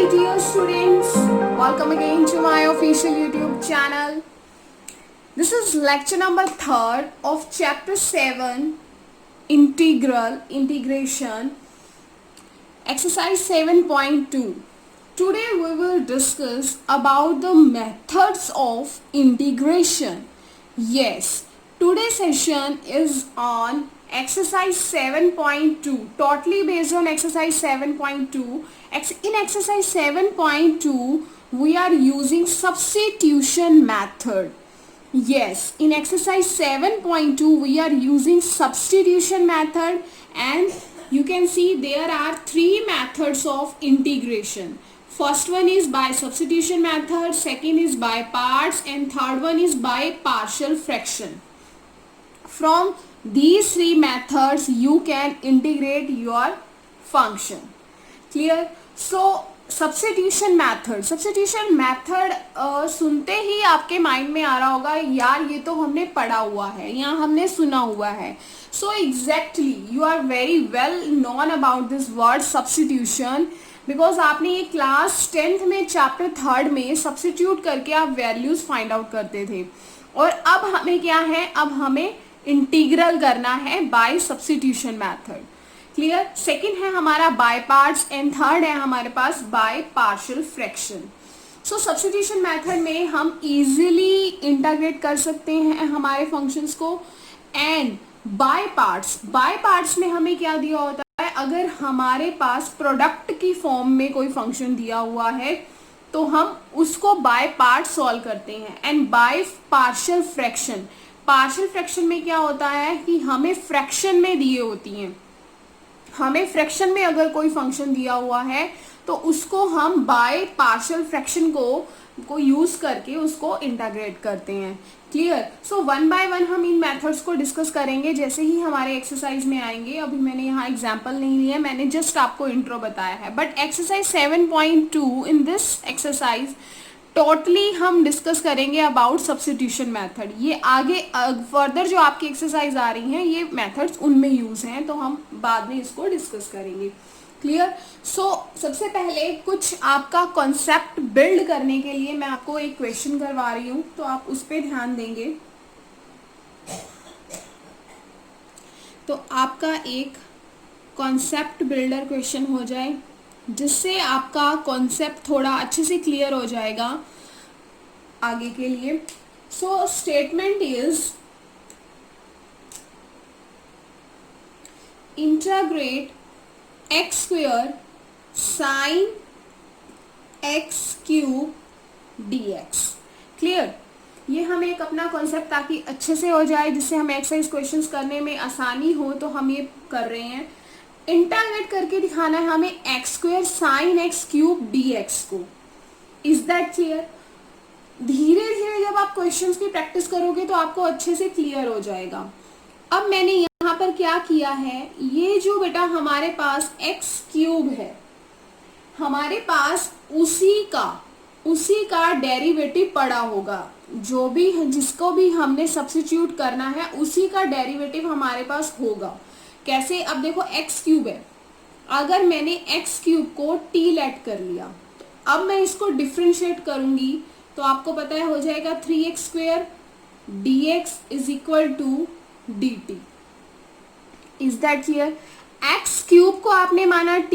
Hi dear students, welcome again to my official YouTube channel. This is lecture number 3rd of chapter 7, integration, exercise 7.2. Today we will discuss about the methods of integration. Yes, today's session is on exercise 7.2, totally based on exercise 7.2. In exercise 7.2 we are using substitution method. Yes, in exercise 7.2 we are using substitution method, and you can see there are 3 methods of integration. First one is by substitution method, second is by parts, and third one is by partial fraction. From these 3 methods you can integrate your function. Clear? So substitution method सुनते ही आपके mind में आ रहा होगा, यार ये तो हमने पढ़ा हुआ है या हमने सुना हुआ है. So exactly you are very well known about this word substitution, because आपने ये क्लास 10th में चैप्टर 3rd में सब्स्टिट्यूट करके आप वैल्यूज फाइंड आउट करते थे. और अब हमें क्या है, अब हमें इंटीग्रल करना है by substitution method. Clear? Second है हमारा बाय पार्ट्स एंड थर्ड है हमारे पास by partial fraction. So substitution method में हम इजीली इंटीग्रेट कर सकते हैं हमारे फंक्शंस को. एंड बाय पार्ट्स में हमें क्या दिया होता है, अगर हमारे पास प्रोडक्ट की फॉर्म में कोई फंक्शन दिया हुआ है तो हम उसको बाय पार्ट सॉल्व करते हैं. एंड बाय पार्शियल फ्रैक्शन में क्या होता है कि हमें फ्रैक्शन में दिए होती हैं, हमें फ्रैक्शन में अगर कोई फंक्शन दिया हुआ है तो उसको हम बाय पार्शियल फ्रैक्शन को यूज करके उसको इंटीग्रेट करते हैं. Clear? So one by one हम इन मेथड्स को डिस्कस करेंगे जैसे ही हमारे एक्सरसाइज में आएंगे. अभी मैंने यहाँ एग्जांपल नहीं लिया, मैंने जस्ट आपको इंट्रो बताया है. But exercise 7.2, in this exercise totally हम डिस्कस करेंगे अबाउट सब्स्टिट्यूशन मेथड. ये आगे फर्दर जो आपकी एक्सरसाइज आ रही हैं ये मेथड्स उनमें यूज हैं, तो हम बाद में इसको डिस्कस करेंगे. क्लियर? सो सबसे पहले कुछ आपका कॉन्सेप्ट बिल्ड करने के लिए मैं आपको एक क्वेश्चन करवा रही हूँ, तो आप उस पर ध्यान देंगे. तो आपका एक कॉन्सेप्ट बिल्डर क्वेश्चन हो जाए जिससे आपका कॉन्सेप्ट थोड़ा अच्छे से क्लियर हो जाएगा आगे के लिए. So statement is integrate x square sine x cube dx. Clear? ये हमें एक अपना कॉन्सेप्ट ताकि अच्छे से हो जाए, जिससे हमें एक्सरसाइज क्वेश्चंस करने में आसानी हो, तो हम ये कर रहे हैं. इंटीग्रेट करके दिखाना है हमें x square sine x cube dx को. Is that clear? धीरे धीरे जब आप क्वेश्चंस की प्रैक्टिस करोगे तो आपको अच्छे से क्लियर हो जाएगा. अब मैंने यहाँ पर क्या किया है, ये जो बेटा हमारे पास एक्स क्यूब है, हमारे पास उसी का डेरिवेटिव पड़ा होगा. जो भी जिसको भी हमने सब्स्टिट्यूट करना है उसी का डेरिवेटिव हमारे पास होगा. कैसे? अब देखो एक्स क्यूब है, अगर मैंने एक्स क्यूब को टी लेट कर लिया तो अब मैं इसको डिफ्रेंशिएट करूंगी तो आपको पता है हो जाएगा 3x square dx is equal to dt. Is that clear? X cube को आपने माना t,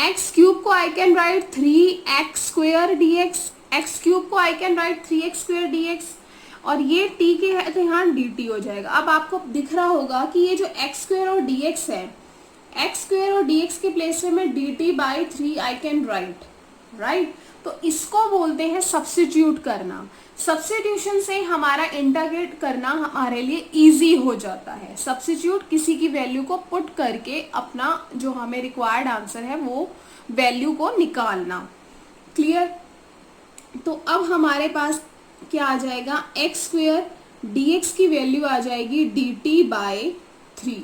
एक्स क्यूब को I can write 3x square dx, x cube को I can write 3x square dx, और ये t के है तो यहाँ dt हो जाएगा. अब आपको दिख रहा होगा कि ये जो x स्क्वायर और dx है, x स्क्वायर और dx के प्लेस में मैं dt by 3 I can right. तो इसको बोलते हैं सब्स्टिट्यूट करना. सब्स्टिट्यूशन से हमारा इंटीग्रेट करना हमारे लिए इजी हो जाता है. सब्स्टिट्यूट किसी की वैल्यू को पुट करके अपना जो हमें रिक्वायर्ड आंसर है वो वैल्यू को निकालना. क्लियर? तो अब हमारे पास क्या आ जाएगा, एक्स स्क्वायर dx की वैल्यू आ जाएगी dt by 3.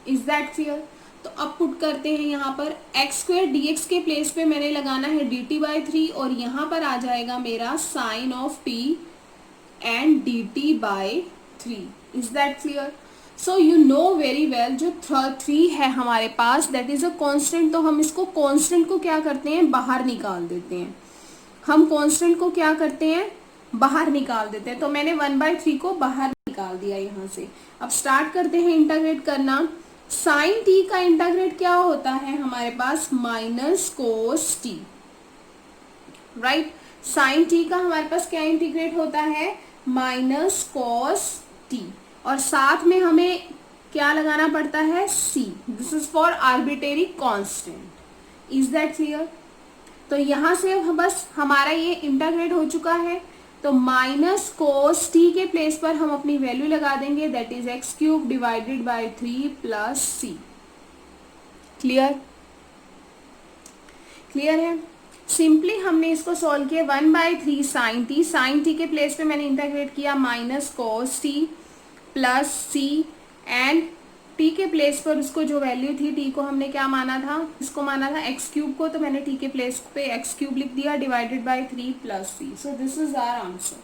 Is that clear? तो अब पुट करते हैं यहाँ पर एक्स स्क्वायर dx के प्लेस पे मैंने लगाना है dt बाय 3, और यहाँ पर आ जाएगा मेरा sine of t and dt by 3. Is that clear? So you know very well जो 3 है हमारे पास दैट इज अ कांस्टेंट, तो हम इसको कांस्टेंट को क्या करते हैं, बाहर निकाल देते हैं। हम कांस्टेंट को क्या करते हैं, बाहर निकाल देते हैं। तो मैंने 1/3 को बाहर निकाल दिया यहाँ से। अब स्टार्ट करते हैं इंटीग्रेट करना। साइन टी का इंटीग्रेट क्या होता है हमारे पास, minus cos T, right. Sine T का हमारे पास क्या इंटीग्रेट होता है, माइनस कॉस टी, और साथ में हमें क्या लगाना पड़ता है, C. This is for arbitrary constant. Is that clear? तो यहां से बस हमारा ये इंटीग्रेट हो चुका है। तो माइनस कोस टी के प्लेस पर हम अपनी वैल्यू लगा देंगे, that is x cube divided by 3 plus C. Clear? Clear है? सिंपली हमने इसको सॉल्व किया 1/3 साइन टी के प्लेस पे मैंने इंटीग्रेट किया minus cos t plus c, and t के प्लेस पर उसको जो वैल्यू थी, टी को हमने क्या माना था, इसको माना था एक्स क्यूब को, तो मैंने टी के प्लेस पे एक्स क्यूब लिख दिया divided by 3 plus c. So this is our answer,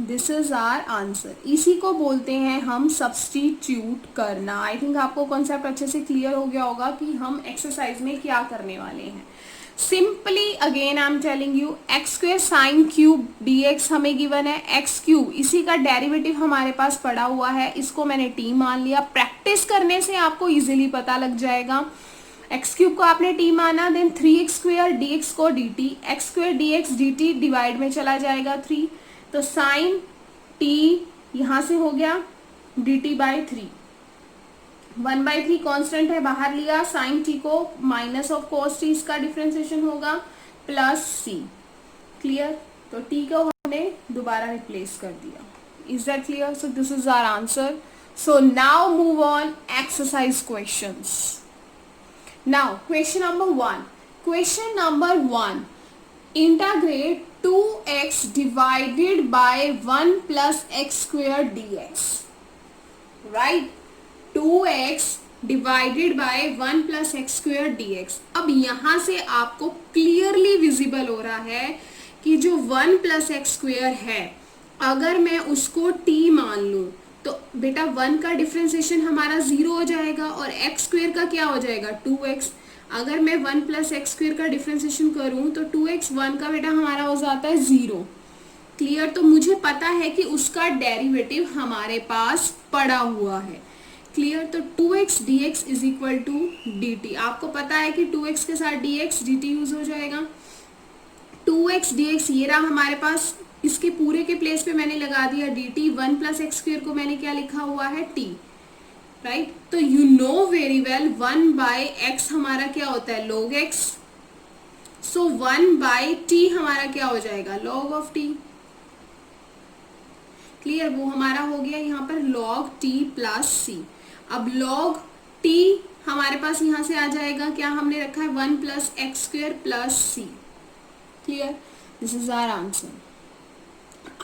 this is our answer. इसी को बोलते हैं हम सब्स्टिट्यूट करना। आई थिंक आपको कॉन्सेप्ट अच्छे से क्लियर हो गया होगा कि हम एक्सरसाइज में क्या करने वाले हैं। Simply again I am telling you, x square sine cube dx हमें गिवन है, एक्स क्यूब इसी का डेरिवेटिव हमारे पास पड़ा हुआ है, इसको मैंने टी मान लिया। प्रैक्टिस करने से आपको इजीली पता लग जाएगा। एक्स क्यूब को आपने टी माना, देन 3x स्क्वेयर dx को dt, x square dx dt divide में चला जाएगा 3, तो साइन टी यहां से हो गया dt बाई 3। 1/3 कांस्टेंट है, बाहर लिया, साइन टी को माइनस ऑफ कॉस टी, इसका डिफरेंशिएशन होगा प्लस सी। क्लियर? तो टी को हमने दोबारा रिप्लेस कर दिया। Is that clear? So this is our answer. So now move on exercise questions. Now question number 1। Question number 1, integrate 2x divided by 1 plus x square dx, right. 2x divided by 1 plus x square dx। अब यहां से आपको clearly visible हो रहा है कि जो 1 plus x square है, अगर मैं उसको t मान लूं तो बेटा 1 का डिफरेंशिएशन हमारा 0 हो जाएगा और एक्स स्क्वेयर का क्या हो जाएगा 2x। अगर मैं 1 प्लस एक्स स्क्वेयर का डिफरेंशिएशन करूं तो 2x 1 का बेटा हमारा हो जाता है 0। क्लियर? तो मुझे पता है कि उसका डेरिवेटिव हमारे पास पड़ा हुआ है। क्लियर? तो 2x dx is equal to dt। आपको पता है कि 2x के साथ dx dt यूज हो जाएगा। 2x dx ये रहा हमारे पास, इसके पूरे के प्लेस पे मैंने लगा दिया dt। 1 प्लस एक्स स्क्वेयर को मैंने क्या लिखा हुआ है, t, राइट। तो you know very well 1 by x हमारा क्या होता है, log x। So 1 by t हमारा क्या हो जाएगा, log ऑफ t। क्लियर? वो हमारा हो गया यहाँ पर log t प्लस c। अब log t हमारे पास यहां से आ जाएगा, क्या हमने रखा है 1 plus x square plus C. Clear? This is our answer.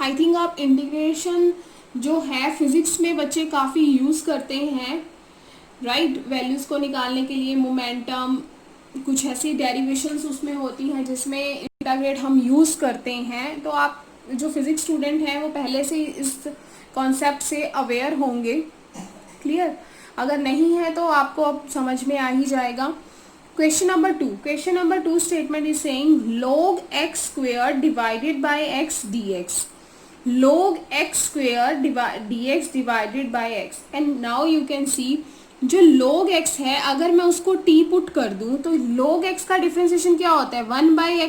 I think आप इंटीग्रेशन जो है फिजिक्स में बच्चे काफी यूज करते हैं, राइट। वैल्यूज को निकालने के लिए मोमेंटम, कुछ ऐसी डेरिवेशंस उसमें होती हैं जिसमें इंटीग्रेट हम यूज करते हैं। तो आप जो फिजिक्स स्टूडेंट हैं वो पहले से इस कॉन्सेप्ट से अवेयर होंगे। क्लियर? अगर नहीं है तो आपको अब समझ में आ ही जाएगा। Question number 2। Question number 2 statement is saying log x square divided by x dx, log x square dx divided by x। And now you can see जो log x है, अगर मैं उसको t पुट कर दूं तो log x का differentiation क्या होता है, 1 बाय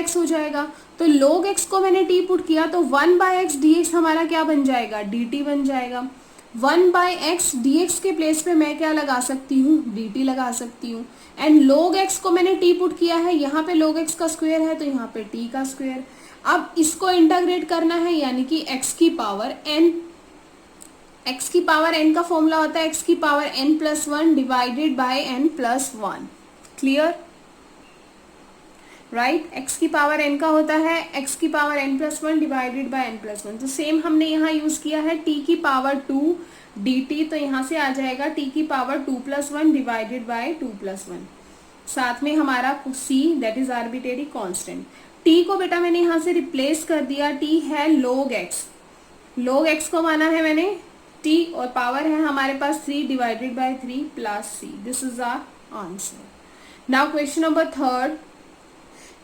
x हो जाएगा। तो log x को मैंने t पुट किया तो 1 बाय x dx हमारा क्या बन जाएगा, dt बन जाएगा। 1 बाय एक्स dx के प्लेस पे मैं क्या लगा सकती हूँ, dt लगा सकती हूँ। एंड log x को मैंने t पुट किया है, यहाँ पे log x का स्क्वायर है तो यहाँ पे t का स्क्वायर। अब इसको इंटीग्रेट करना है, यानी कि x की पावर n। x की पावर n का फॉर्मूला होता है x की power n plus 1 divided by n plus 1। Clear? Right. x की पावर n का होता है x की power n plus 1 divided by n plus 1। तो सेम हमने यहाँ यूज किया है t की पावर 2 dt, तो यहाँ से आ जाएगा t की power 2 plus 1 divided by 2 plus 1। साथ में हमारा c that is arbitrary constant. t को बेटा मैंने यहाँ से रिप्लेस कर दिया, t है log x। log x को माना है मैंने t और पावर है हमारे पास 3 divided by 3 plus c. This is our answer. Now question number third.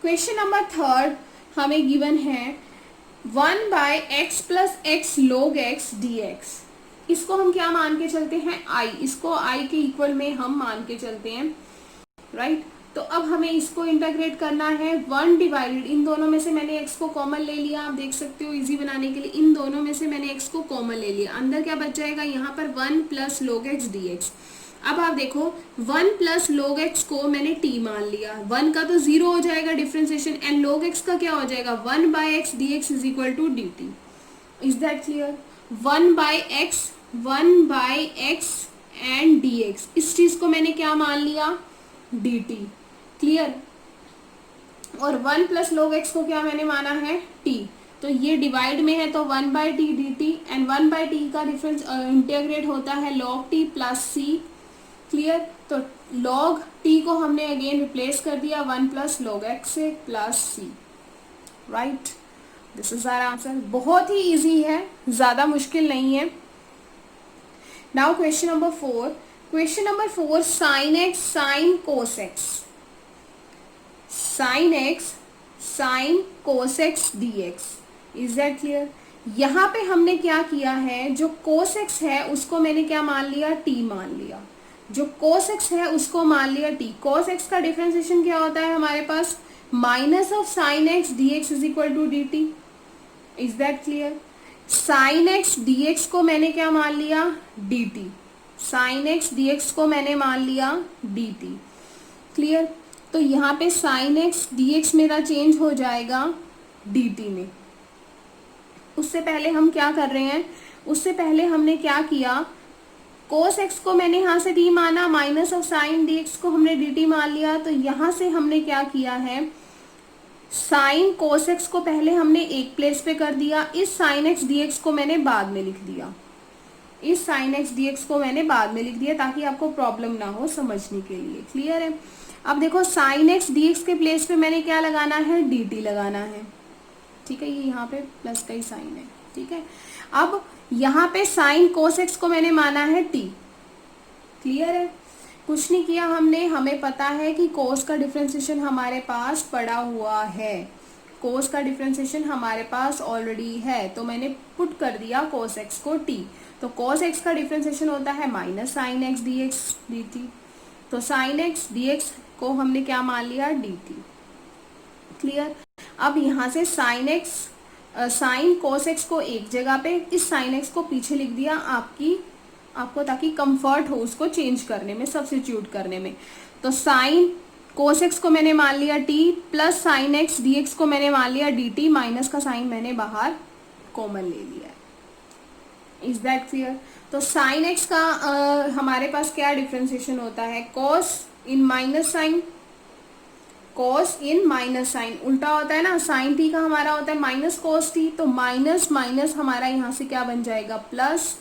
Question number third हमें गिवन है 1 by x plus x log x dx. इसको हम क्या मान के चलते हैं? i. इसको i के इक्वल में हम मान के चलते हैं, राइट. तो अब हमें इसको इंटीग्रेट करना है 1 डिवाइडेड, इन दोनों में से मैंने x को कॉमन ले लिया. आप देख सकते हो इजी बनाने के लिए इन दोनों में से मैंने x को कॉमन ले लिया. अंदर क्या बच जाएगा? यहाँ पर 1 प्लस log x dx. अब आप देखो 1 प्लस log x को मैंने t मान लिया. 1 का तो 0 हो जाएगा डिफ्रेंसिएशन, एंड log x का क्या हो जाएगा? 1 by x dx is equal to dt. Is that clear? 1 by x and dx, इस चीज को मैंने क्या मान लिया? dt. क्लियर? और 1 प्लस log x को क्या मैंने माना है? t. तो ये डिवाइड में है तो 1 by t dt, and 1 by t का डिफरेंस इंटीग्रेट होता है log t plus c. Clear? तो log t को हमने अगेन रिप्लेस कर दिया 1 प्लस log x से plus c. Right, this is our answer. बहुत ही इजी है, ज्यादा मुश्किल नहीं है. Now question number 4. Question number 4, sine x sine cos x. Sine x sine cos x dx. Is that clear? यहाँ पे हमने क्या किया है, जो कोस एक्स है उसको मैंने क्या मान लिया? t मान लिया. जो कोस एक्स है उसको मान लिया t. कोस एक्स का डिफरेंशिएशन क्या होता है हमारे पास? Minus of sine x dx is equal to dt. Is that clear? Sine x dx को मैंने क्या मान लिया? dt. साइन एक्स dx को मैंने मान लिया dt. क्लियर? तो यहाँ पे साइन एक्स dx मेरा चेंज हो जाएगा dt में. उससे पहले हम क्या कर रहे हैं? उससे पहले हमने क्या किया? कोस एक्स को मैंने यहाँ से t माना, माइनस ऑफ साइन dx को हमने dt मान लिया. तो यहाँ से हमने क्या किया है? साइन कोस एक्स को पहले हमने एक प्लेस पे कर दिया. इस साइन एक्स dx को मैंने बाद में लिख दिया. इस साइन एक्स dx को मैंने बाद में लिख दिया ताकि आपको प्रॉब्लम ना हो समझने के लिए. क्लियर है? अब देखो साइन एक्स dx के प्लेस पे मैंने क्या लगाना है? dt लगाना है. ठीक है, ये यहाँ पे प्लस का ही साइन है. ठीक है, अब यहाँ पे साइन कोस एक्स को मैंने माना है t. क्लियर है? कुछ नहीं किया हमने, हमें पता है कि कोस का डिफरेंशिएशन हमारे पास पड़ा हुआ है. कोस का डिफरेंशिएशन हमारे पास ऑलरेडी है, तो मैंने पुट कर दिया कोस एक्स को t. तो कोस एक्स का डिफरेंशिएशन होता है minus sign x dx dt. तो साइन एक्स dx को हमने क्या मान लिया? dt. क्लियर? अब यहाँ से साइन कोस एक्स को एक जगह पे, इस साइन एक्स को पीछे लिख दिया आपको ताकि कंफर्ट हो उसको चेंज करने में, सब्स्टिट्यूट करने में. तो साइन कोस एक्स को मैंने मान लिया t, plus sign x dx को मैंने मान लिया dt, माइनस का साइन मैंने बाहर कॉमन ले लिया. Is that clear? तो साइन एक्स का हमारे पास क्या डिफरेंशिएशन होता है? कॉस इन माइनस साइन. कॉस इन माइनस साइन उल्टा होता है ना, साइन टी का हमारा होता है माइनस कॉस टी. तो माइनस माइनस हमारा यहाँ से क्या बन जाएगा? Plus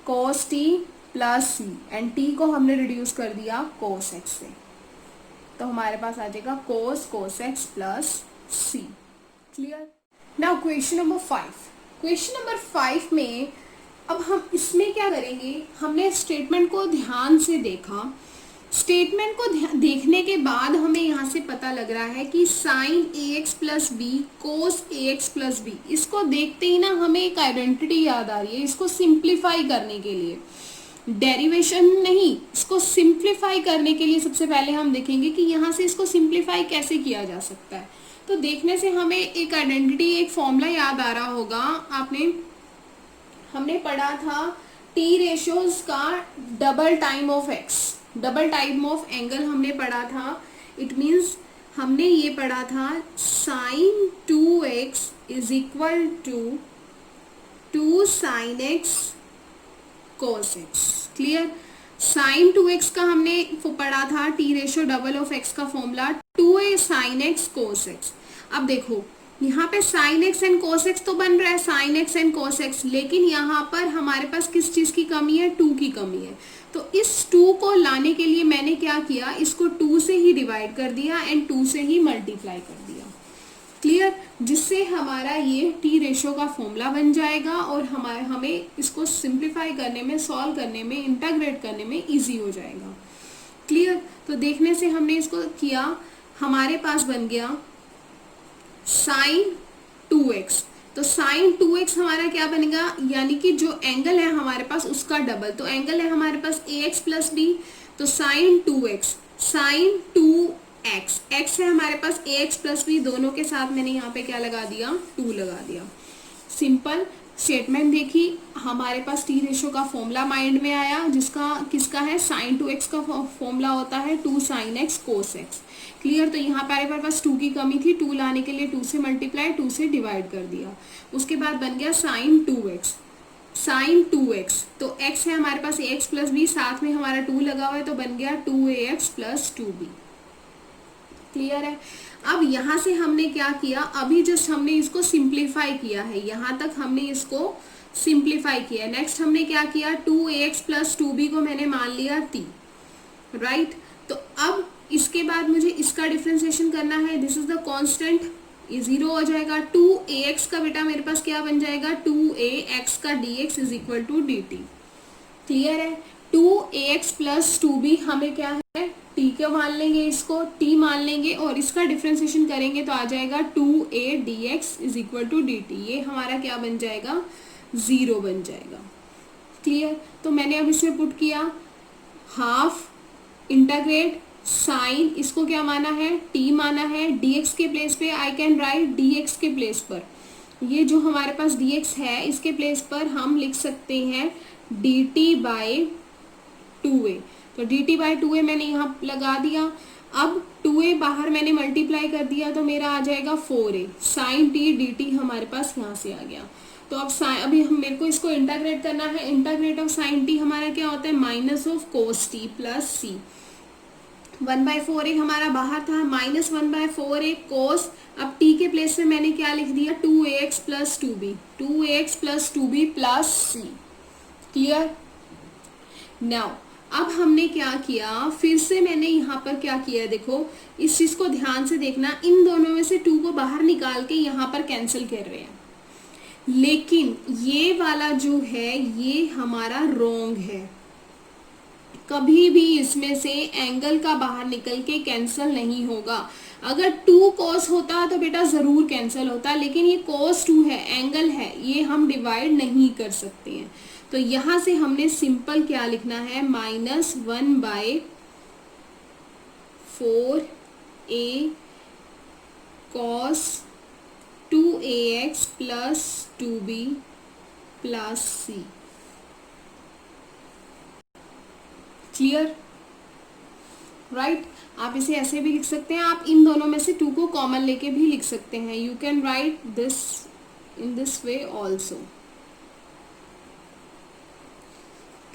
cos t plus c, and t को हमने रिड्यूस कर दिया कोस एक्स से. तो हमारे पास आ जाएगा कोस एक्स प्लस सी. Clear? Now question number 5. Question number 5 में अब हम इसमें क्या करेंगे? हमने स्टेटमेंट को ध्यान से देखा. स्टेटमेंट को देखने के बाद हमें यहाँ से पता लग रहा है कि साइन ax प्लस बी कोस ax प्लस बी, इसको देखते ही ना हमें एक आइडेंटिटी याद आ रही है. इसको सिंप्लीफाई करने के लिए, डेरिवेशन नहीं, इसको सिंप्लीफाई करने के लिए सबसे पहले हम देखेंगे कि यहाँ से इसको सिंप्लीफाई कैसे किया जा सकता है. तो देखने से हमें एक आइडेंटिटी, एक फॉर्मूला याद आ रहा होगा. हमने पढ़ा था टी रेशियोज का double time of x, double time of angle हमने पढ़ा था. इट मीन्स हमने ये पढ़ा था sine 2x is equal to 2 sine x cos x. Clear? Sine 2x का हमने पढ़ा था t ratio double of x का formula 2a sine x cos x. अब देखो यहाँ पे sine x and cos x तो बन रहा है, sine x and cos x, लेकिन यहाँ पर हमारे पास किस चीज की कमी है? 2 की कमी है. तो इस 2 को लाने के लिए मैंने क्या किया? इसको 2 से ही डिवाइड कर दिया एंड 2 से ही मल्टीप्लाई कर दिया. क्लियर, जिससे हमारा ये टी रेशो का फॉर्मूला बन जाएगा और हमें इसको सिंप्लीफाई करने में, सॉल्व करने में, इंटीग्रेट करने में इजी हो जाएगा। क्लियर, तो देखने से हमने इसको किया, हमारे पास बन गया साइन 2x। तो साइन 2x हमारा क्या बनेगा, यानी कि जो एंगल है हमारे पास उसका डबल। तो एंगल है हमारे पास ax प्लस बी, तो sine 2x, sine 2x, x है हमारे पास ax प्लस बी, दोनों के साथ मैंने यहाँ पे क्या लगा दिया, 2 लगा दिया। सिंपल स्टेटमेंट देखी, हमारे पास टी रेशो का फॉर्मूला माइंड में आया, जिसका किसका है, साइन 2x का फॉर्मूला होता है 2 sin x cos x। Clear, तो यहाँ पर हमारे पास 2 की कमी थी, 2 लाने के लिए 2 से मल्टीप्लाई, 2 से डिवाइड कर दिया। उसके बाद बन गया साइन 2x, साइन 2x, तो x है हमारे पास ax प्लस बी, साथ में हमारा 2 लगा हुआ है, तो बन गया 2ax प्लस 2b। क्लियर है। अब यहाँ से हमने क्या किया, अभी जस्ट हमने इसको सिंप्लीफाई किया है, यहाँ तक हमने इसको सिंप्लीफाई किया। नेक्स्ट हमने क्या किया, 2ax प्लस 2b को मैंने मान लिया t, राइट। तो अब इसके बाद मुझे इसका डिफ्रेंसिएशन करना है, दिस इज द कांस्टेंट, ये 0 हो जाएगा। 2ax का बेटा मेरे पास क्या बन जाएगा, 2ax का dx is equal to dt। Clear है। 2ax प्लस 2b हमें क्या है, t को मान लेंगे, इसको t मान लेंगे और इसका डिफ्रेंसिएशन करेंगे तो आ जाएगा 2a dx is equal to dt। ये हमारा क्या बन जाएगा, 0 बन जाएगा। क्लियर, तो मैंने अब इसमें पुट किया, हाफ इंटीग्रेट साइन, इसको क्या माना है, t माना है, dx के प्लेस पे आई कैन राइट dx के प्लेस पर, ये जो हमारे पास dx है इसके प्लेस पर हम लिख सकते हैं dt बाय 2a। तो dt बाय 2a मैंने यहाँ लगा दिया। अब 2a बाहर मैंने मल्टीप्लाई कर दिया तो मेरा आ जाएगा 4a, साइन t dt हमारे पास यहाँ से आ गया। तो अब अभी मेरे को इसको इंटीग्रेट करना है, इंटीग्रेट ऑफ साइन t हमारा क्या होता है, minus of cos t plus c। 1/4a हमारा बाहर था, माइनस 1/4a कोस, अब t के प्लेस में मैंने क्या लिख दिया, 2ax plus 2b, 2ax plus 2b plus c। Clear. Now अब हमने क्या किया, फिर से मैंने यहाँ पर क्या किया, देखो इस चीज को ध्यान से देखना, इन दोनों में से 2 को बाहर निकाल के यहाँ पर कैंसिल कर रहे हैं, लेकिन ये वाला जो है ये हमारा रॉन्ग है। कभी भी इसमें से एंगल का बाहर निकल के कैंसिल नहीं होगा। अगर 2 cos होता तो बेटा जरूर कैंसिल होता, लेकिन ये cos 2 है, एंगल है, ये हम डिवाइड नहीं कर सकते हैं। तो यहाँ से हमने सिंपल क्या लिखना है, minus 1/4a cos 2ax plus 2b plus c। Clear, right. आप इसे ऐसे भी लिख सकते हैं, आप इन दोनों में से 2 को कॉमन लेके भी लिख सकते हैं। You can write this in this way also.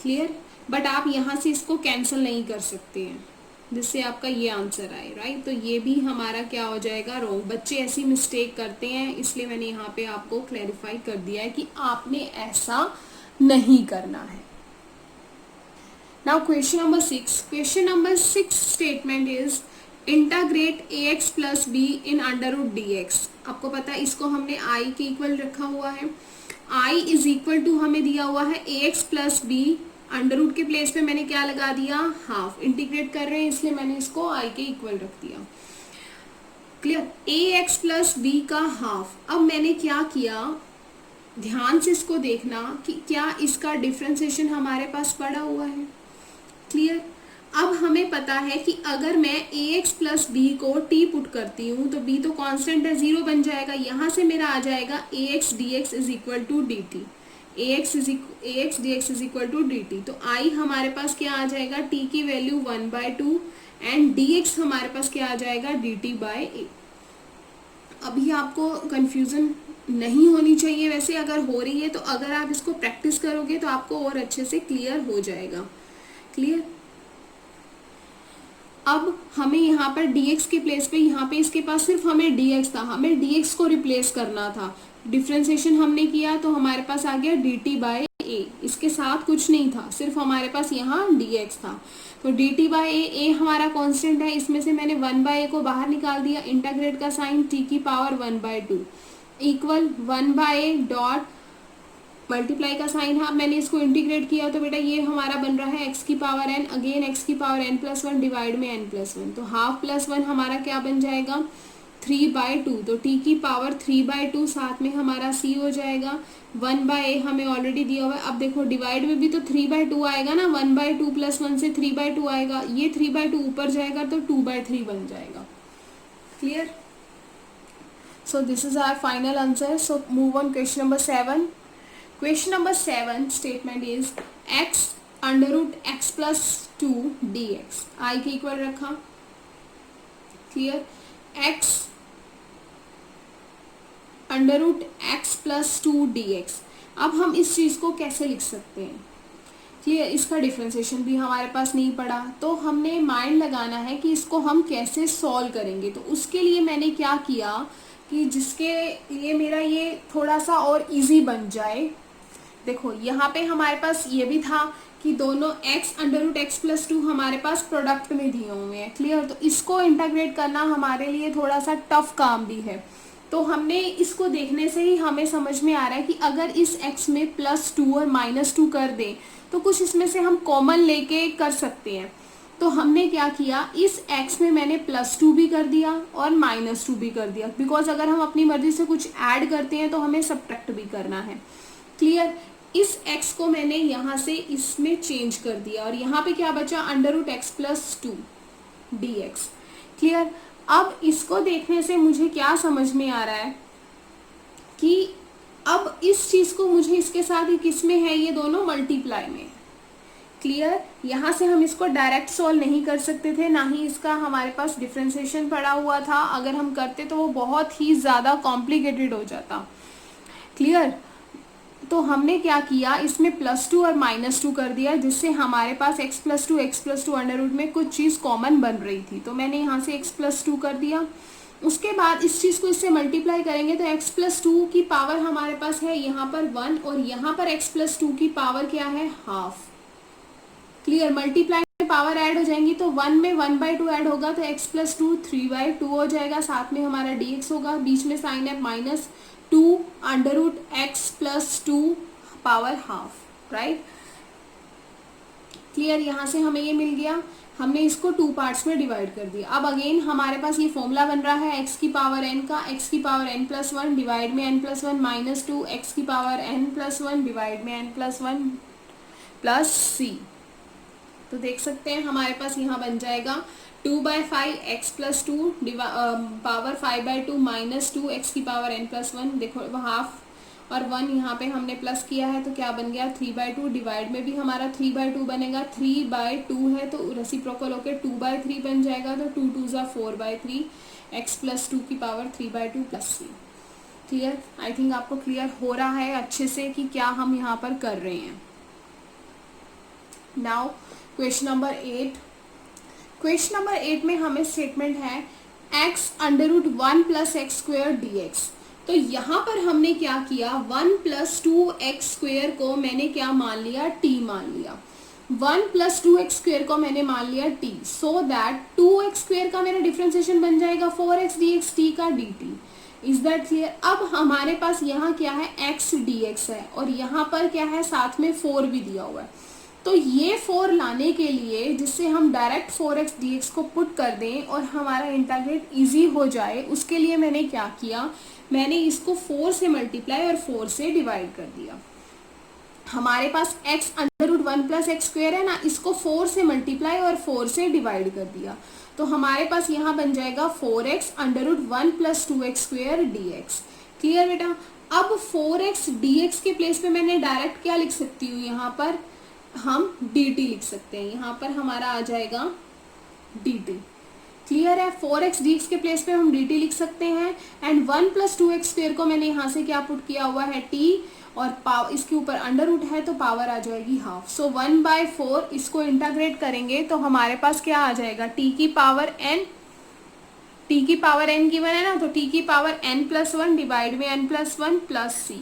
Clear, but आप यहाँ से इसको कैंसिल नहीं कर सकते हैं जिससे आपका ये आंसर आए, राइट। तो ये भी हमारा क्या हो जाएगा, रॉन्ग। बच्चे ऐसी मिस्टेक करते हैं, इसलिए मैंने यहाँ पे आपको क्लैरिफाई कर दिया है कि आपने ऐसा नहीं करना है। Now question number 6. Question number 6 statement is integrate ax plus b in under root dx. आपको पता है इसको हमने i के इक्वल रखा हुआ है, i इज इक्वल टू हमें दिया हुआ है ax plus b, under root के प्लेस पे मैंने क्या लगा दिया, हाफ। इंटीग्रेट कर रहे हैं इसलिए मैंने इसको i के इक्वल रख दिया। क्लियर, ax प्लस b का हाफ। अब मैंने क्या किया, ध्यान से इसको देखना कि क्या इसका डिफ्रेंसिएशन हमारे पास पड़ा हुआ है। क्लियर, अब हमें पता है कि अगर मैं ax प्लस b को t पुट करती हूँ तो b तो कांस्टेंट है, 0 बन जाएगा। यहाँ से मेरा आ जाएगा ax dx is equal to dt, ax dx is equal to dt। तो i हमारे पास क्या आ जाएगा, t की वैल्यू 1/2 एंड dx हमारे पास क्या आ जाएगा, dt बाय a। अभी आपको कंफ्यूजन नहीं होनी चाहिए, वैसे अगर हो रही है तो अगर आप इसको प्रैक्टिस करोगे तो आपको और अच्छे से क्लियर हो जाएगा। क्लियर, अब हमें यहाँ पर dx के प्लेस पे, यहाँ पे इसके पास सिर्फ हमें dx था, हमें dx को रिप्लेस करना था। डिफ्रेंसिएशन हमने किया तो हमारे पास आ गया dt बाय ए, इसके साथ कुछ नहीं था, सिर्फ हमारे पास यहाँ dx था। तो dt बाई ए हमारा कांस्टेंट है, इसमें से मैंने 1/a को बाहर निकाल दिया, इंटीग्रेट का साइन t की power 1/2 equal 1/a dot multiply का साइन है। अब मैंने इसको इंटीग्रेट किया तो बेटा ये हमारा बन रहा है x की पावर n, अगेन x की पावर n+1 डिवाइड में n+1, तो हाफ प्लस 1 हमारा क्या बन जाएगा 3/2, तो t की पावर 3/2 साथ में हमारा c हो जाएगा। 1/a हमें ऑलरेडी दिया हुआ है। अब देखो डिवाइड में भी तो 3/2 आएगा ना, 1/2 + 1 से 3/2 आएगा, ये 3/2 ऊपर जाएगा तो 2/3 बन जाएगा। Clear? So this is our final answer. So move on question number 7। Question number 7 statement is x √x plus 2 dx, I के इक्वल रखा। Clear? x √x plus 2 dx। अब हम इस चीज को कैसे लिख सकते हैं? क्लियर? इसका डिफरेंशिएशन भी हमारे पास नहीं पड़ा, तो हमने माइंड लगाना है कि इसको हम कैसे सॉल्व करेंगे। तो उसके लिए मैंने क्या किया कि जिसके लिए मेरा ये थोड़ा सा और इजी बन जाए, देखो यहाँ पे हमारे पास ये भी था कि दोनों x √x plus 2 हमारे पास प्रोडक्ट में दिए हुए हैं। क्लियर? तो इसको इंटीग्रेट करना हमारे लिए थोड़ा सा टफ काम भी है। तो हमने इसको देखने से ही हमें समझ में आ रहा है कि अगर इस x में +2 और -2 कर दें तो कुछ इसमें से हम कॉमन लेके कर सकते हैं। तो हमने क्या किया, इस x में मैंने +2 भी कर दिया और -2 भी कर दिया, बिकॉज अगर हम अपनी मर्जी से कुछ ऐड करते हैं तो हमें सब्ट्रैक्ट भी करना है। क्लियर? इस x को मैंने यहाँ से इसमें चेंज कर दिया और यहाँ पे क्या बचा √x plus 2 dx। क्लियर? अब इसको देखने से मुझे क्या समझ में आ रहा है कि अब इस चीज को मुझे इसके साथ ही किस में है, ये दोनों मल्टीप्लाई में। क्लियर? यहाँ से हम इसको डायरेक्ट सॉल्व नहीं कर सकते थे, ना ही इसका हमारे पास डिफरेंशिएशन पड़ा हुआ था। अगर हम करते तो वो बहुत ही ज्यादा कॉम्प्लिकेटेड हो जाता। क्लियर? तो हमने क्या किया, इसमें +2 और -2 कर दिया, जिससे हमारे पास x + 2 अंडर रूट में कुछ चीज़ कॉमन बन रही थी, तो मैंने यहाँ से x + 2 कर दिया। उसके बाद इस चीज़ को इससे मल्टीप्लाई करेंगे तो x + 2 की पावर हमारे पास है यहाँ पर 1 और यहाँ पर x + 2 की पावर क्या है, हाफ। क्लियर? मल्टीप्लाई में पावर ऐड हो जाएंगी तो 1 में 1/2 ऐड होगा तो x + 2 3/2 हो जाएगा, साथ में हमारा dx होगा, बीच में साइन है -2 √x + 2 power half, right? Clear? यहाँ से हमें ये मिल गया, हमने इसको 2 पार्ट्स में डिवाइड कर दिया। अब अगेन हमारे पास ये फॉर्मूला बन रहा है x की पावर n का, x की पावर n+1 डिवाइड में n+1 -2 x की पावर n+1 डिवाइड में n+1 प्लस c। तो देख सकते हैं हमारे पास यहाँ बन जाएगा 2/5 x + 2 पावर 5/2 -2 x की पावर n+1, देखो हाफ और 1 यहाँ पे हमने प्लस किया है तो क्या बन गया 3/2, डिवाइड में भी हमारा 3/2 बनेगा, 3/2 है तो रेसिप्रोकल होकर 2/3 बन जाएगा, तो 2 2 ज़ा 4/3 x + 2 की power 3/2 plus c। Clear? I think आपको क्लियर हो रहा है अच्छे से कि क्या हम यहाँ पर कर रहे हैं। Now question number 8। Question number 8 में हमें स्टेटमेंट है x √1 + x² dx। तो यहाँ पर हमने क्या किया, 1 + 2x² को मैंने क्या मान लिया, t मान लिया। 1 + 2x² को मैंने मान लिया t, सो दैट 2x² का मेरा डिफरेंशिएशन बन जाएगा 4x dx t का dt। Is that clear? अब हमारे पास यहाँ क्या है, x dx है और यहाँ पर क्या है, साथ में 4 भी दिया हुआ है। तो ये 4 लाने के लिए, जिससे हम डायरेक्ट 4x dx को पुट कर दें और हमारा इंटीग्रेट इजी हो जाए, उसके लिए मैंने क्या किया, मैंने इसको 4 से मल्टीप्लाई और 4 से डिवाइड कर दिया। हमारे पास x √1 + x² है ना, इसको 4 से मल्टीप्लाई और 4 से डिवाइड कर दिया, तो हमारे पास यहाँ बन जाएगा 4x √1 + 2x² dx। क्लियर बेटा? अब 4x dx के प्लेस पे मैंने डायरेक्ट क्या लिख सकती हूँ, यहाँ पर हम dt लिख सकते हैं, यहाँ पर हमारा आ जाएगा dt। क्लियर है? 4x dx के प्लेस पे हम dt लिख सकते हैं एंड 1 + 2x² को मैंने यहाँ से क्या पुट किया हुआ है, t, और इसके ऊपर अंडर रूट है तो पावर आ जाएगी हाफ। सो 1/4 इसको इंटीग्रेट करेंगे तो हमारे पास क्या आ जाएगा, t की पावर n गिवन है ना, तो t की पावर n+1 डिवाइड में n+1 प्लस c।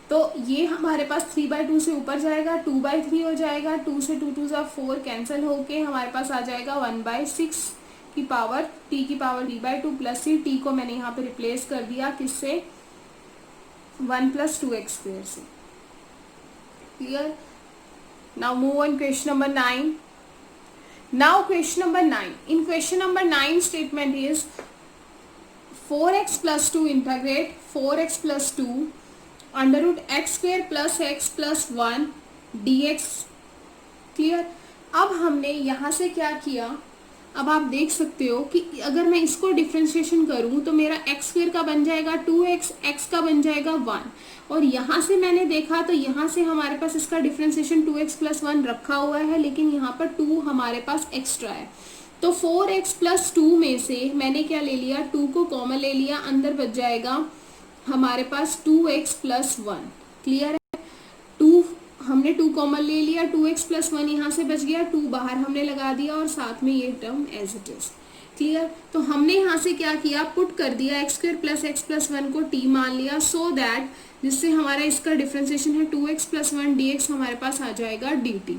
तो ये हमारे पास 3/2 से ऊपर जाएगा, 2/3 हो जाएगा, 2 से 2 2 4 कैंसिल होके हमारे पास आ जाएगा 1/6 की पावर t की पावर 3/2 प्लस सी। t को मैंने यहाँ पे रिप्लेस कर दिया किससे, 1 + 2x² से। Clear. Now move on question number 9. Now question number 9. In question number 9 statement is 4x plus 2 integrate 4x plus 2 under root x² plus x plus 1 dx. Clear. अब हमने यहाँ से क्या किया, अब आप देख सकते हो कि अगर मैं इसको डिफ्रेंशिएशन करूं तो मेरा x² का बन जाएगा 2x, x का बन जाएगा 1, और यहाँ से मैंने देखा तो यहाँ से हमारे पास इसका डिफ्रेंशिएशन 2x + 1 रखा हुआ है, लेकिन यहाँ पर 2 हमारे पास एक्स्ट्रा है। तो 4x + 2 में से मैंने क्या ले लिया, 2 को कॉमन ले लिया, अंदर बच जाएगा हमारे पास 2x + 1। क्लियर है। 2 हमने 2 कॉमन ले लिया, 2x + 1 यहाँ से बच गया, 2 बाहर हमने लगा दिया और साथ में ये term as it is. Clear. तो हमने यहाँ से क्या किया, पुट कर दिया x² + x + 1 को t मान लिया, सो दैट जिससे हमारा इसका डिफ्रेंशिएशन है 2x + 1 dx हमारे पास आ जाएगा dt।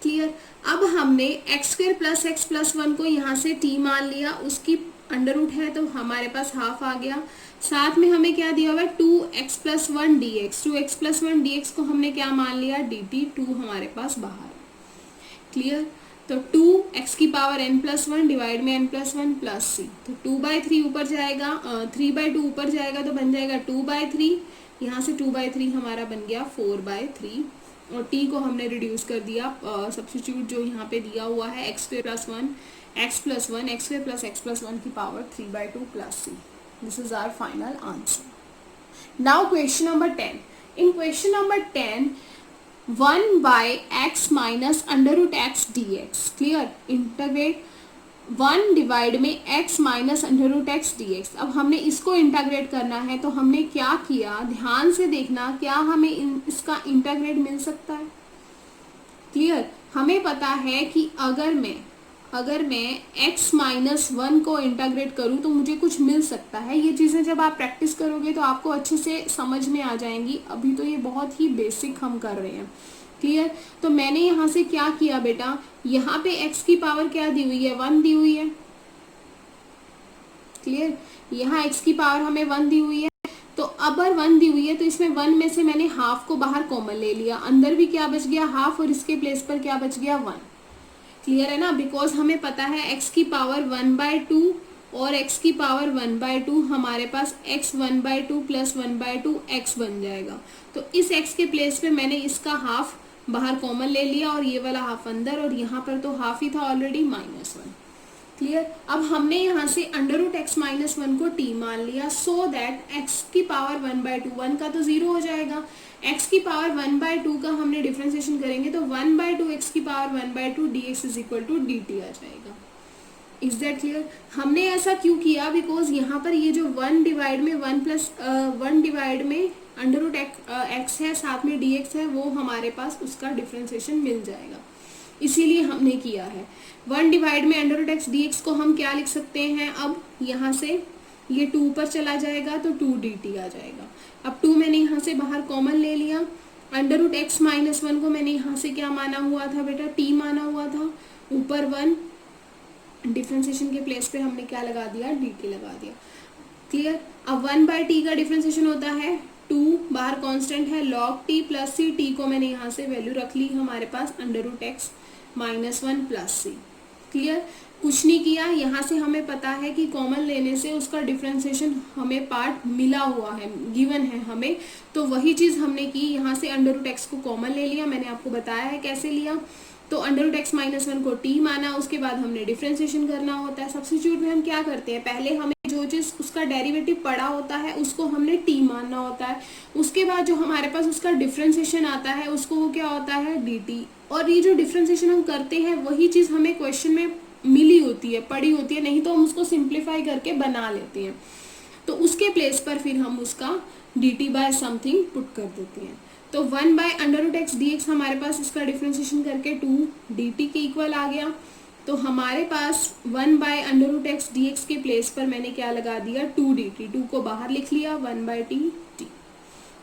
क्लियर। अब हमने x² + x + 1 को यहाँ से t मान लिया, उसकी अंडर रूट है तो हमारे पास हाफ आ गया, साथ में हमें क्या दिया हुआ है 2x + 1 dx। 2x + 1 dx को हमने क्या मान लिया, dt। 2 हमारे पास बाहर। क्लियर। तो 2x की पावर n + 1 डिवाइड में n + 1 प्लस c, तो 2/3 ऊपर जाएगा, 3/2 ऊपर जाएगा तो बन जाएगा 2/3, यहाँ से 2/3 हमारा बन गया 4/3, और t को हमने रिड्यूस कर दिया, सब्स्टिट्यूट जो यहाँ पे दिया हुआ है x² + 1 x + 1 x² + x + 1 की power 3/2 plus c। This is our final answer. Now question number 10. In question number 10, 1/x minus under root x dx. Clear? Integrate 1 divide में x minus under root x dx। अब हमने इसको integrate करना है, तो हमने क्या किया, ध्यान से देखना, क्या हमें इसका इंटीग्रेट मिल सकता है। क्लियर। हमें पता है कि अगर मैं x - 1 को इंटीग्रेट करूं तो मुझे कुछ मिल सकता है। ये चीज़ें जब आप प्रैक्टिस करोगे तो आपको अच्छे से समझ में आ जाएंगी, अभी तो ये बहुत ही बेसिक हम कर रहे हैं। क्लियर। तो मैंने यहाँ से क्या किया बेटा, यहाँ पे x की पावर क्या दी हुई है, 1 दी हुई है। क्लियर। यहाँ x की पावर हमें 1 दी हुई है, तो अगर 1 दी हुई है तो इसमें 1 में से मैंने हाफ को बाहर कॉमन ले लिया, अंदर भी क्या बच गया, हाफ, और इसके प्लेस पर क्या बच गया, 1। क्लियर है ना। बिकॉज हमें पता है x की पावर 1/2 और x की पावर 1/2, हमारे पास x 1/2 + 1/2 x बन जाएगा। तो इस x के प्लेस पे मैंने इसका हाफ बाहर कॉमन ले लिया और ये वाला हाफ अंदर, और यहाँ पर तो हाफ ही था ऑलरेडी, -1। क्लियर। अब हमने यहाँ से अंडर रूट x - 1 को t मान लिया, सो दैट x की पावर 1/2, 1 का तो 0 हो जाएगा, x की पावर 1/2 का हमने डिफ्रेंशिएशन करेंगे तो 1/2 x की पावर 1/2 dx = dt आ जाएगा। Is that clear. हमने ऐसा क्यों किया, बिकॉज यहाँ पर ये जो 1 डिवाइड में 1 डिवाइड में अंडर रूट x है, साथ में dx है, वो हमारे पास उसका डिफ्रेंशिएशन मिल जाएगा, इसीलिए हमने किया है। 1 डिवाइड में अंडर रूट x dx को हम क्या लिख सकते हैं, अब यहाँ से ये 2 ऊपर चला जाएगा तो 2 dt आ जाएगा। अब 2 मैंने यहाँ से बाहर कॉमन ले लिया, अंडर रूट x - 1 को मैंने यहाँ से क्या माना हुआ था बेटा, t माना हुआ था, ऊपर 1, डिफ्रेंशिएशन के प्लेस पे हमने क्या लगा दिया, dt लगा दिया। क्लियर। अब 1/t का डिफ्रेंशिएशन होता है 2, बाहर कांस्टेंट है log t plus c, t को मैंने यहाँ से वैल्यू रख ली हमारे पास under root x - 1 plus c। Clear. कुछ नहीं किया, यहाँ से हमें पता है कि कॉमन लेने से उसका डिफ्रेंशिएशन हमें पार्ट मिला हुआ है, गिवन है हमें, तो वही चीज़ हमने की, यहाँ से अंडर रूट x को कॉमन ले लिया, मैंने आपको बताया है कैसे लिया। तो अंडर रूट x - 1 को t माना, उसके बाद हमने डिफ्रेंशिएशन करना होता है। सब्स्टिट्यूट में हम क्या करते हैं, पहले हमें जो चीज़ उसका डेरिवेटिव पड़ा होता है उसको हमने t मानना होता है, उसके बाद जो हमारे पास उसका डिफ्रेंशिएशन आता है उसको वो क्या होता है, dt। और ये जो डिफ्रेंशिएशन हम करते हैं वही चीज़ हमें क्वेश्चन में मिली होती है, पड़ी होती है, नहीं तो हम उसको सिंप्लीफाई करके बना लेते हैं, तो उसके प्लेस पर फिर हम उसका dt/समथिंग पुट कर देते हैं। तो 1/√x dx हमारे पास इसका डिफ्रेंशिएशन करके 2 dt के इक्वल आ गया। तो हमारे पास 1/√x dx के प्लेस पर मैंने क्या लगा दिया, 2 dt, 2 को बाहर लिख लिया, 1/t।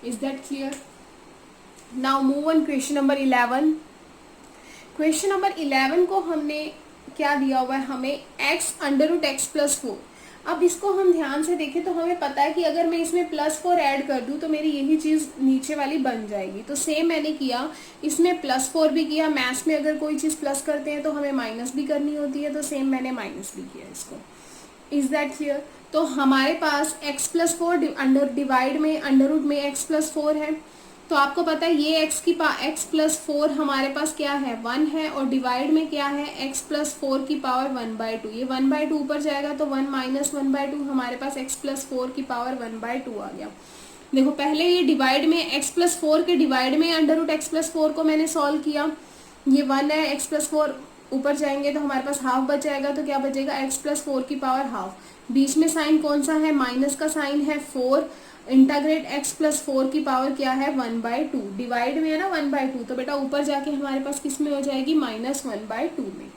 Is that clear? Now move on question number 11. Question number 11 को हमने क्या दिया हुआ है, हमें x under root x plus 4. अब इसको हम ध्यान से देखें तो हमें पता है कि अगर मैं इसमें +4 ऐड कर दूं तो मेरी यही चीज़ नीचे वाली बन जाएगी. तो सेम मैंने किया, इसमें +4 भी किया. मैथ्स में अगर कोई चीज़ प्लस करते हैं तो हमें माइनस भी करनी होती है, तो सेम मैंने माइनस भी किया इसको. Is that clear? तो हमारे पास x प्लस 4 अंडर डिवाइड में अंडर रूट में x प्लस 4 है. तो आपको पता है ये x प्लस 4 हमारे पास क्या है, 1 है, और डिवाइड में क्या है, x प्लस 4 की पावर 1/2. ये 1/2 ऊपर जाएगा तो 1 माइनस 1/2, हमारे पास x प्लस 4 की पावर 1/2 आ गया. देखो पहले ये डिवाइड में x प्लस 4 के डिवाइड में अंडर रूट एक्स प्लस 4 को मैंने सॉल्व किया. ये 1 है, x प्लस 4 ऊपर जाएंगे तो हमारे पास हाफ बच जाएगा. तो क्या बचेगा, x प्लस 4 की पावर हाफ. बीच में साइन कौन सा है, माइनस का साइन है. 4 इंटाग्रेट x प्लस 4 की पावर क्या है, 1/2. डिवाइड में है ना 1/2, तो बेटा ऊपर जाके हमारे पास किस में हो जाएगी, -1/2 में.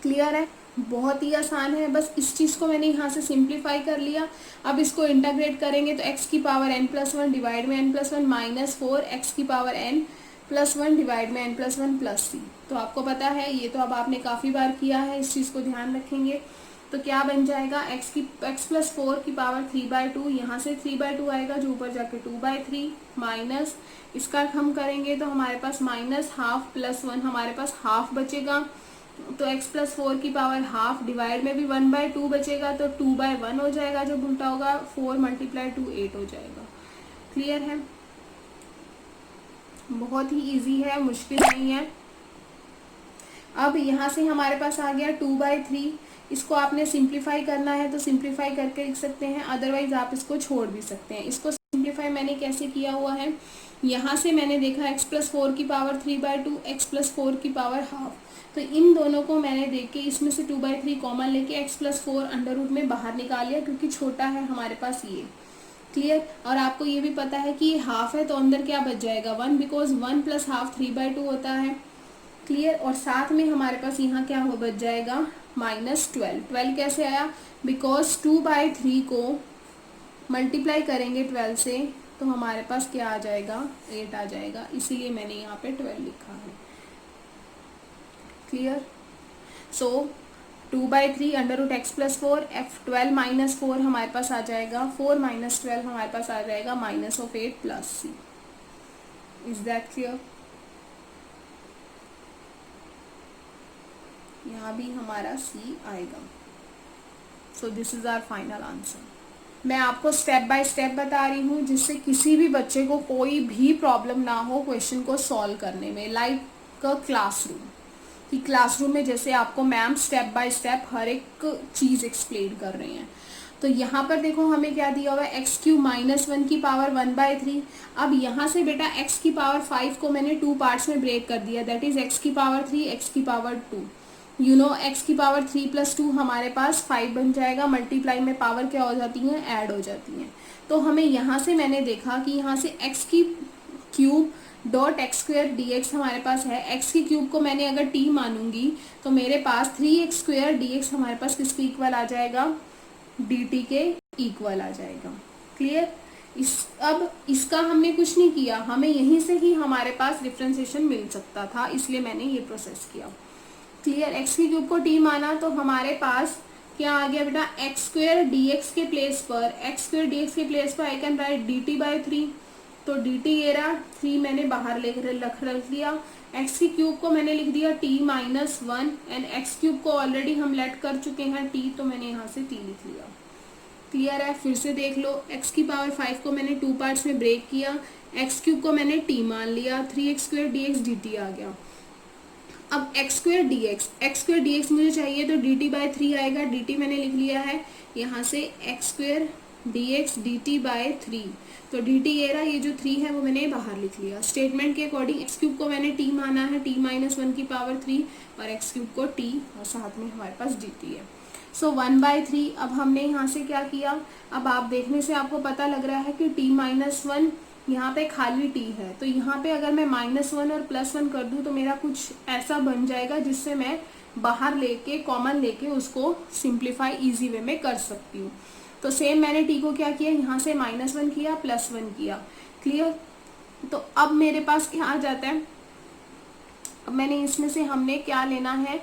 क्लियर है? बहुत ही आसान है. बस इस चीज़ को मैंने यहाँ से सिंप्लीफाई कर लिया. अब इसको इंटाग्रेट करेंगे तो x की पावर n+1 डिवाइड में n+1 -4 x की पावर n+1 डिवाइड में n+1 प्लस c. तो आपको पता है, ये तो अब आपने काफ़ी बार किया है, इस चीज़ को ध्यान रखेंगे. तो क्या बन जाएगा, x प्लस 4 की पावर 3/2, यहाँ से 3/2 आएगा जो ऊपर जाके 2/3 माइनस इसका हम करेंगे तो हमारे पास -हाफ प्लस 1, हमारे पास हाफ बचेगा. तो x प्लस 4 की पावर हाफ डिवाइड में भी 1/2 बचेगा, तो 2/1 हो जाएगा. जब उल्टा होगा 4 × 2 8 हो जाएगा. क्लियर है? बहुत ही इजी है, मुश्किल नहीं है. अब यहाँ से हमारे पास आ गया 2/3. इसको आपने सिंप्लीफाई करना है तो सिंप्लीफाई करके लिख सकते हैं, अदरवाइज आप इसको छोड़ भी सकते हैं. इसको सिंप्लीफाई मैंने कैसे किया हुआ है, यहाँ से मैंने देखा x प्लस 4 की पावर 3/2, x प्लस 4 की पावर हाफ. तो इन दोनों को मैंने देख के इसमें से 2/3 कॉमन लेके x प्लस 4 अंडर रूट में बाहर निकाल लिया, क्योंकि छोटा है हमारे पास ये. क्लियर? और आपको ये भी पता है कि ये हाफ है तो अंदर क्या बच जाएगा, 1, बिकॉज 1 प्लस हाफ 3/2 होता है. क्लियर? और साथ में हमारे पास यहाँ क्या हो बच जाएगा, -12. 12 कैसे आया, बिकॉज 2/3 को मल्टीप्लाई करेंगे 12 से तो हमारे पास क्या आ जाएगा, 8 आ जाएगा. इसीलिए मैंने यहाँ पे 12 लिखा है. Clear? So 2/3 under root x plus 4 f12 - 4 हमारे पास आ जाएगा, 4 - 12 हमारे पास आ जाएगा -8 plus c. Is that clear? यहाँ भी हमारा C आएगा. So this is our final answer. मैं आपको स्टेप बाय स्टेप बता रही हूँ जिससे किसी भी बच्चे को कोई भी प्रॉब्लम ना हो क्वेश्चन को सॉल्व करने में, लाइक क्लासरूम. कि क्लासरूम में जैसे आपको मैम स्टेप बाय स्टेप हर एक चीज़ एक्सप्लेन कर रही हैं. तो यहाँ पर देखो हमें क्या दिया हुआ है, x³ -1 की पावर 1/3. अब यहाँ से बेटा x की पावर 5 को मैंने 2 पार्ट्स में ब्रेक कर दिया, दैट इज x की पावर 3, x की पावर 2. यू नो x की पावर 3 + 2 हमारे पास 5 बन जाएगा. मल्टीप्लाई में पावर क्या हो जाती हैं, ऐड हो जाती हैं. तो हमें यहाँ से मैंने देखा कि यहाँ से x³ डॉट x² dx हमारे पास है. x की क्यूब को मैंने अगर t मानूंगी तो मेरे पास 3x² dx हमारे पास किसके इक्वल आ जाएगा, dt के इक्वल आ जाएगा. क्लियर? अब इसका हमने कुछ नहीं किया, हमें यहीं से ही हमारे पास डिफरेंशिएशन मिल सकता था, इसलिए मैंने ये प्रोसेस किया. क्लियर? x की क्यूब को t माना तो हमारे पास क्या आ गया बेटा, x² dx के प्लेस पर आई कैन राइट dt/3. तो dt ये रहा, 3 मैंने बाहर रख दिया. x की क्यूब को मैंने लिख दिया t - 1 एंड x³ को ऑलरेडी हम लेट कर चुके हैं t, तो मैंने यहाँ से t लिख लिया. क्लियर है? फिर से देख लो, x की पावर 5 को मैंने 2 पार्ट्स में ब्रेक किया, x³ को मैंने t मान लिया, 3x² dx dt आ गया. अब x² dx मुझे चाहिए तो dt/3 आएगा. dt मैंने लिख लिया है यहाँ से x² dx dt/3. तो dt ये रहा, ये जो 3 है वो मैंने बाहर लिख लिया. स्टेटमेंट के अकॉर्डिंग x³ को मैंने t माना है, t - 1 की पावर 3, और x³ को t और साथ में हमारे पास dt है. सो 1/3. अब हमने यहाँ से क्या किया, अब आप देखने से आपको पता लग रहा है कि t - 1 यहाँ पे खाली t है, तो यहाँ पे अगर मैं -1 और +1 कर दूँ तो मेरा कुछ ऐसा बन जाएगा जिससे मैं बाहर लेके कॉमन लेके उसको सिंप्लीफाई इजी वे में कर सकती हूँ। तो सेम मैंने टी को क्या किया, यहाँ से -1 किया, +1 किया। क्लियर। तो अब मेरे पास क्या आ जाता है, अब मैंने इसमें से हमने क्या लेना है,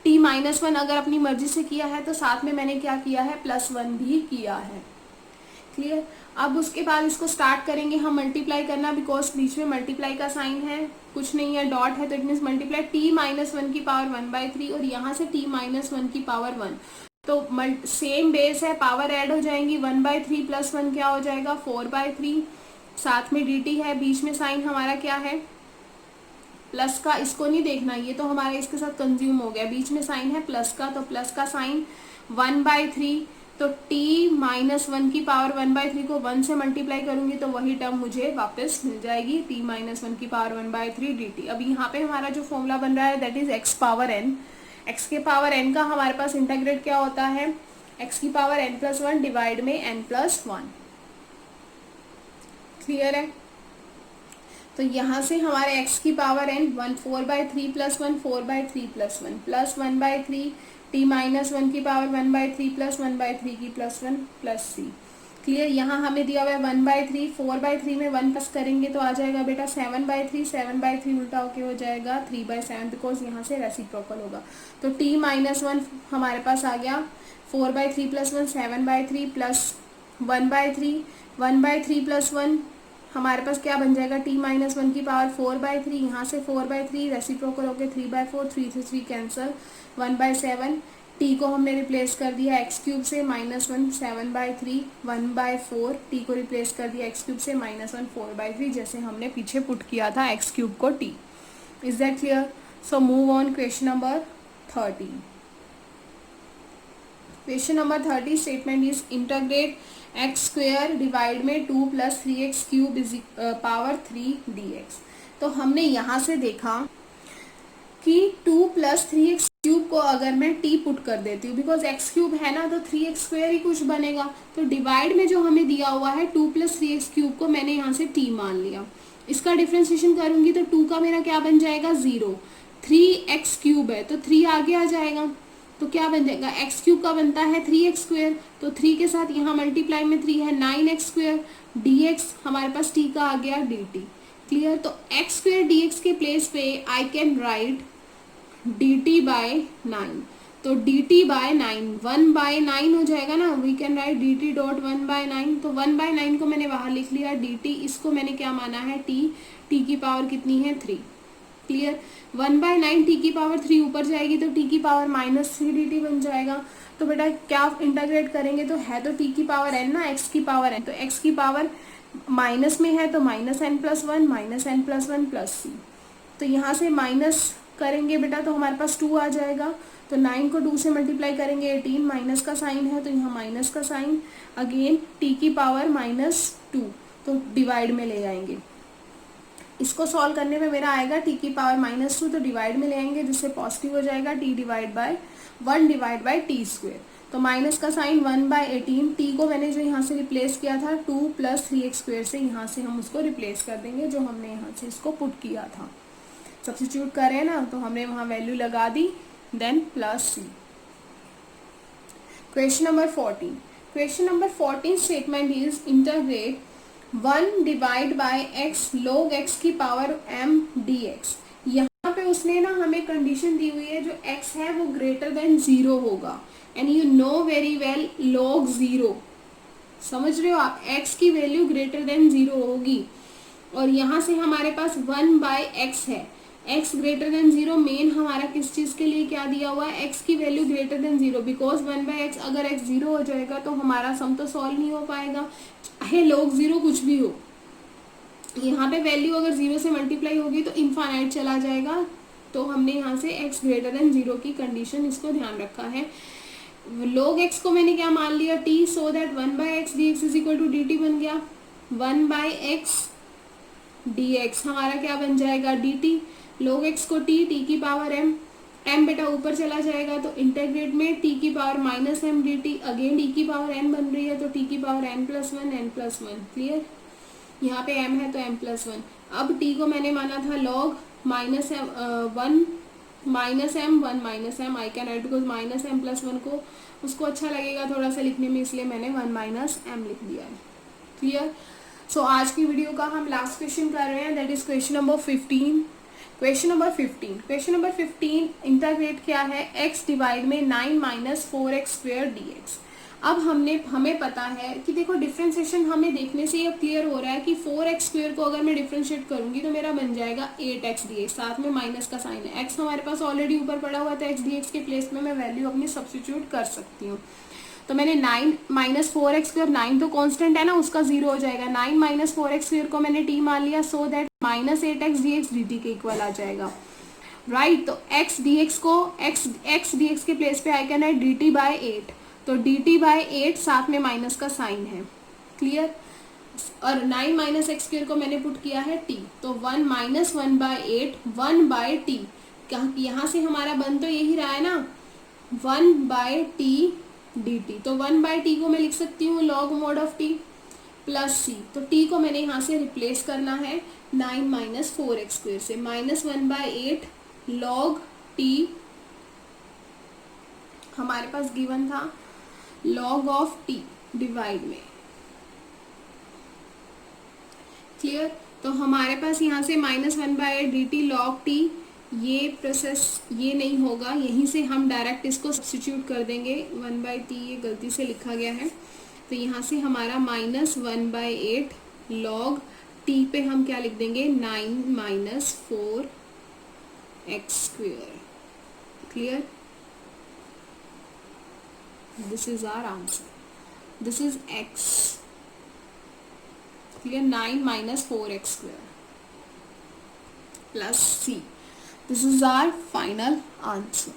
t-1 अगर अपनी मर्जी से किया है तो साथ में मैंने क्या किया है, +1 भी किया है। क्लियर। अब उसके बाद इसको स्टार्ट करेंगे हम मल्टीप्लाई करना, बिकॉज बीच में मल्टीप्लाई का साइन है, कुछ नहीं है, डॉट है, तो इट मीन्स मल्टीप्लाई t-1 की पावर 1/3 और यहाँ से t-1 की पावर 1। तो सेम बेस है, पावर ऐड हो जाएंगी, 1/3 + 1 क्या हो जाएगा, 4/3। साथ में dt है, बीच में साइन हमारा क्या है, प्लस का, इसको नहीं देखना, ये तो हमारा इसके साथ कंज्यूम हो गया, बीच में साइन है प्लस का, तो प्लस का साइन 1/3। तो t-1 की पावर 1/3 को 1 से मल्टीप्लाई करूंगी तो वही टर्म मुझे वापस मिल जाएगी, t-1 की पावर 1/3 dt। अब यहाँ पे हमारा जो फॉर्मूला बन रहा है that is x power n। x के पावर n का हमारे पास इंटीग्रेट क्या होता है, x की पावर n+1 डिवाइड में n+1। क्लियर है। तो यहाँ से हमारे x की पावर n 4/3 + 1 4/3 + 1 प्लस 1/3 t-1 की पावर 1/3 + 1/3 की +1 + c। क्लियर। यहाँ हमें दिया हुआ है 1/3, 4/3 में 1 प्लस करेंगे तो आ जाएगा बेटा 7/3, 7/3 उल्टा होके हो जाएगा 3/7, बिकॉज यहाँ से रेसिप्रोकल होगा। तो t-1 हमारे पास आ गया 4/3 + 1 7/3 प्लस 1/3, 1/3 + 1 हमारे पास क्या बन जाएगा, t-1 की पावर 4/3, यहाँ से 4/3 रेसिप्रोकल होके 3/4, 3 से 3 कैंसल, 1/7। t को हमने रिप्लेस कर दिया x³ से -1 7/3, 1/4 t को रिप्लेस कर दिया x³ से -1 4/3, जैसे हमने पीछे पुट किया था x³ को t। Is that clear. So move on question number 30। Question number 30 statement is integrate x² divide में 2 + 3x³ पावर 3 dx। तो हमने यहाँ से देखा कि 2 + 3x³ को अगर मैं t पुट कर देती हूँ, बिकॉज x³ है ना, तो 3x² ही कुछ बनेगा। तो डिवाइड में जो हमें दिया हुआ है 2 + 3x³ को मैंने यहाँ से t मान लिया। इसका डिफ्रेंशिएशन करूंगी तो 2 का मेरा क्या बन जाएगा 0, 3x³ है तो 3 आगे आ जाएगा, तो क्या बन जाएगा, x³ का बनता है 3x², तो 3 के साथ यहाँ मल्टीप्लाई में 3 है 9x², dx हमारे पास t का आ गया dt। क्लियर। तो x² dx के प्लेस पे आई कैन राइट dt/9, तो dt/9 1/9 हो जाएगा ना, वी कैन राइट dt.1/9। तो 1/9 को मैंने बाहर लिख लिया, dt इसको मैंने क्या माना है t की पावर कितनी है 3। क्लियर। 1/9 t की पावर 3 ऊपर जाएगी तो t की पावर -3 dt बन जाएगा। तो बेटा क्या इंटीग्रेट करेंगे, तो है तो t की पावर n ना, x की पावर n, तो x की पावर माइनस में है तो -n+1 -n+1 + c। तो यहाँ से माइनस करेंगे बेटा तो हमारे पास 2 आ जाएगा, तो 9 को 2 से मल्टीप्लाई करेंगे 18, माइनस का साइन है तो यहाँ माइनस का साइन, अगेन t की पावर -2, तो डिवाइड में ले आएंगे। इसको सॉल्व करने में मेरा आएगा t की पावर -2, तो डिवाइड में ले आएंगे जिससे पॉजिटिव हो जाएगा t/1 / t²। तो माइनस का साइन 1/18, t को मैंने जो यहाँ से रिप्लेस किया था 2 + 3x² से, यहाँ से हम उसको रिप्लेस कर देंगे जो हमने यहाँ से इसको पुट किया था। सब्स्टिट्यूट करें ना तो हमने वहाँ वैल्यू लगा दी, then +c। Question number 14। Question number 14 statement is integrate 1 divide by x log x की पावर m dx। यहाँ पे उसने ना हमें कंडीशन दी हुई है जो x है वो ग्रेटर देन 0 होगा, and you know very well log 0, समझ रहे हो आप, x की वैल्यू ग्रेटर देन 0 होगी। और यहाँ से हमारे पास 1/x है, x ग्रेटर देन 0 मेन हमारा किस चीज के लिए क्या दिया हुआ है, x की value greater than 0, because 1/x अगर x 0 हो जाएगा तो हमारा सम तो सॉल्व नहीं हो पाएगा, चाहे log 0 कुछ भी हो। यहाँ पे वैल्यू अगर 0 से मल्टीप्लाई होगी तो इनफाइनाइट चला जाएगा, तो हमने यहाँ से x ग्रेटर देन 0 की कंडीशन इसको ध्यान रखा है। log x को मैंने क्या मान लिया t, so that 1/x dx is equal to dt बन गया, 1/x dx हमारा क्या बन जाएगा dt, log x को t की पावर m बेटा ऊपर चला जाएगा तो इंटीग्रेट में t की power -m dt, again d की पावर n बन रही है तो t की पावर n+1 क्लियर। यहाँ पे m है तो m+1। अब t को मैंने माना था log -1 minus m, one minus m, I can write because minus m plus one को उसको अच्छा लगेगा थोड़ा सा लिखने में, इसलिए मैंने वन माइनस एम लिख दिया है। क्लियर। सो आज की वीडियो का हम लास्ट क्वेश्चन कर रहे हैं, that is question number 15। Question number 15 integrate क्या है, x डिवाइड में 9 माइनस 4x स्क्वेयर dx। अब हमें पता है कि देखो डिफ्रेंशिएशन हमें देखने से ये क्लियर हो रहा है कि 4x स्क्वेयर को अगर मैं डिफ्रेंशिएट करूंगी तो मेरा बन जाएगा 8x dx, साथ में माइनस का साइन है, x हमारे पास ऑलरेडी ऊपर पड़ा हुआ था, x dx के प्लेस में मैं वैल्यू अपनी सब्स्टिट्यूट कर सकती हूँ। तो मैंने 9 माइनस 4x स्क्वेयर, 9 तो कांस्टेंट है ना, उसका 0 हो जाएगा, 9 माइनस 4x स्क्वेयर को मैंने t मान लिया, so that minus 8x dx dt के इक्वल आ जाएगा, राइट। तो x dx को x dx के प्लेस पे I can write dt by 8, तो dt बाय 8 साथ में माइनस का साइन है, क्लियर। और 9 माइनस एक्स स्क्वेयर को मैंने पुट किया है t, तो 1 माइनस 1 बाय 8 1 बाय टी, यहाँ से हमारा बन तो यही रहा है ना 1 बाय टी dt, तो 1 बाय टी को मैं लिख सकती हूँ log mode of t plus c, तो t को मैंने यहाँ से रिप्लेस करना है 9 माइनस 4x स्क्वेयर से, माइनस 1 बाय 8 लॉग t हमारे पास गिवन था लॉग ऑफ t डिवाइड में, क्लियर। तो हमारे पास यहाँ से minus 1 by 8 dt log t, ये प्रोसेस ये नहीं होगा, यहीं से हम डायरेक्ट इसको सब्स्टिट्यूट कर देंगे, 1 बाई टी ये गलती से लिखा गया है, तो यहाँ से हमारा माइनस 1 बाई 8 लॉग टी पे हम क्या लिख देंगे 9 minus 4 x square, clear. This is our answer, this is x, clear, 9 minus 4 x square plus c. This is our final answer.